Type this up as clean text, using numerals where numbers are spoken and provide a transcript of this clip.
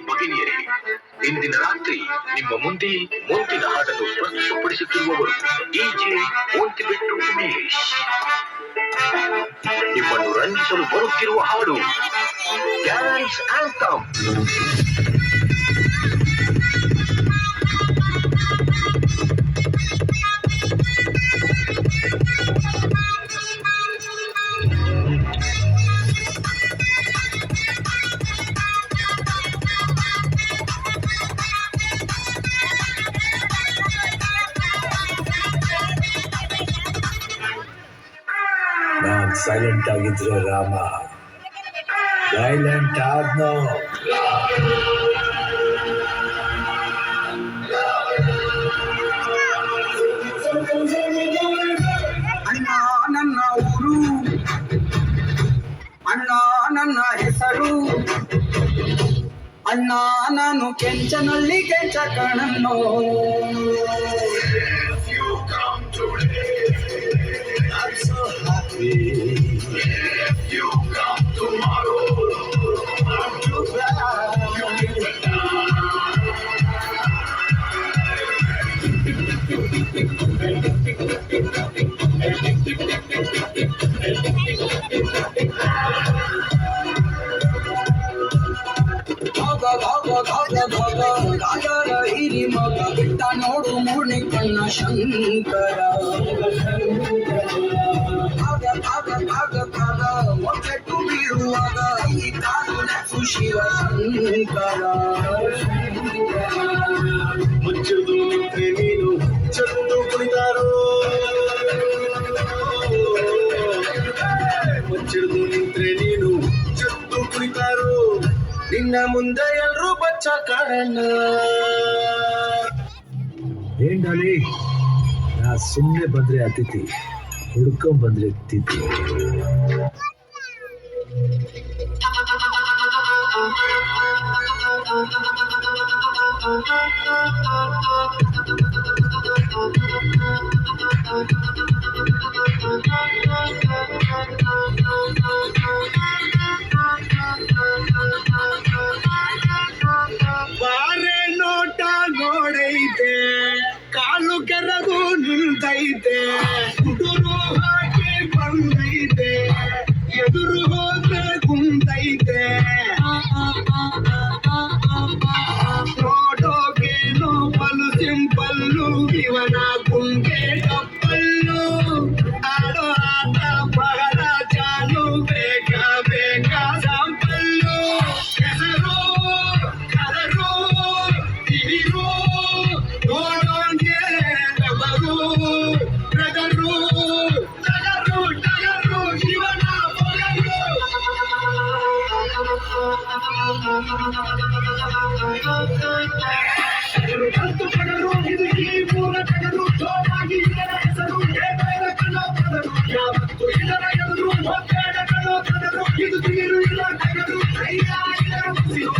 ಭಗಿನಿಯರೇ, ಇಂದಿನ ರಾತ್ರಿ ನಿಮ್ಮ ಮುಂದೆ ಮುಂದಿನ ಹಾಡನ್ನು ಪ್ರಸ್ತುತಪಡಿಸುತ್ತಿರುವವರು ಡಿಜೆ ಮೋಂತಿಬೆಟ್ಟು ಉಮೇಶ್. ನಿಮ್ಮನ್ನು ರಂಜಿಸಲು ಬರುತ್ತಿರುವ ಹಾಡು ಡ್ಯಾನ್ಸ್ ಆಂಥಮ್. ನಾನು ಸೈಲೆಂಟ್ ಆಗಿದ್ರೆ ರಾಮ, ವೈಲೆಂಟ್ ಆದ್ನೋ ಅಣ್ಣ ನನ್ನ ಊರು, ಅಣ್ಣ ನನ್ನ ಹೆಸರು, ಅಣ್ಣ ನಾನು ಕೆಂಚನಲ್ಲಿ ಕೆಂಚ ಕಣನ್ನೋ. If you come tomorrow, I'm too ರಾಜರ ಹಿರಿ ಮಗ ಬಿಟ್ಟ ನೋಡು ಮೂರ್ಣಿ ಕಣ್ಣ ಶಂಕರ. ಮೊಟ್ಟೆಟ್ಟು ಬೀಳುವಾಗ ಈ ಕಾಲು ಶಿವ ಶಂಕರ. ಮುಚ್ಚದು ನಿಂತ್ರೆ ನೀನು ಚತ್ತು ಕುಣಿತಾರೋ, ಮುಚ್ಚದು ನಿಂತ್ರೆ ನೀನು ಚತ್ತು ಕುಣಿತಾರೋ, ನಿನ್ನ ಮುಂದೆ ಎಲ್ರೂ ಬಚ್ಚ ಕಾರಣ. ಏನ್ಡಾಲಿ, ನಾ ಸುಮ್ಮನೆ ಬಂದ್ರೆ ಅತಿಥಿ, ಹುಡ್ಕೊಂಡ್ ಬಂದ್ರೆ ತಿಥಿ. ಬಾರೆ ನೋಟ ನೋಡೈತೆ, ಕಾಲು ಕೆರಗು ನಿಂತೈತೆ, ಹುಡುರು ಹಾಕಿ ಬಂದೈತೆ, ಎದುರು ಹೋದ್ರೆ ಕುಂತೈತೆ, ನೋಡೋಕೇನು ಪಲು ಸಿಂಪಲ್ಲು, ಇವನ ಗುಂಗೆ ಕಪ್ಪಲ್ಲು, ಆಡೋ ಆಟ ಬಹಳ ಚಾಲು, ಬೇಗ ಬೇಗ ಸಾಂಪಲ್ಲು, ಹೆಸರು ಕಲರು ತಿರು, ನೋಡೋಂಗೆ ರಬರು ರಗರು ಟಗರು ಟಗರು, ಶಿವನ ಪೊಗರು. ಕತ್ತು ಟಗರು ಇದು ಈ ಮೂಲ ಟಗರು, ಜೋರಾಗಿ ಇದರ ಹೆಸರು ಹೇಬೇಡ ಕಣ್ಣೋ ಟಗರು, ಯಾವತ್ತು ಇದರ ಎದುರು ಹೋಗ್ಬೇಡ ಕಣ್ಣೋ ಟಗರು, ಇದು ತಿರು ಇಲ್ಲ ಟಗರು, ಧೈರ್ಯ ಇದರ ಉಸಿರು.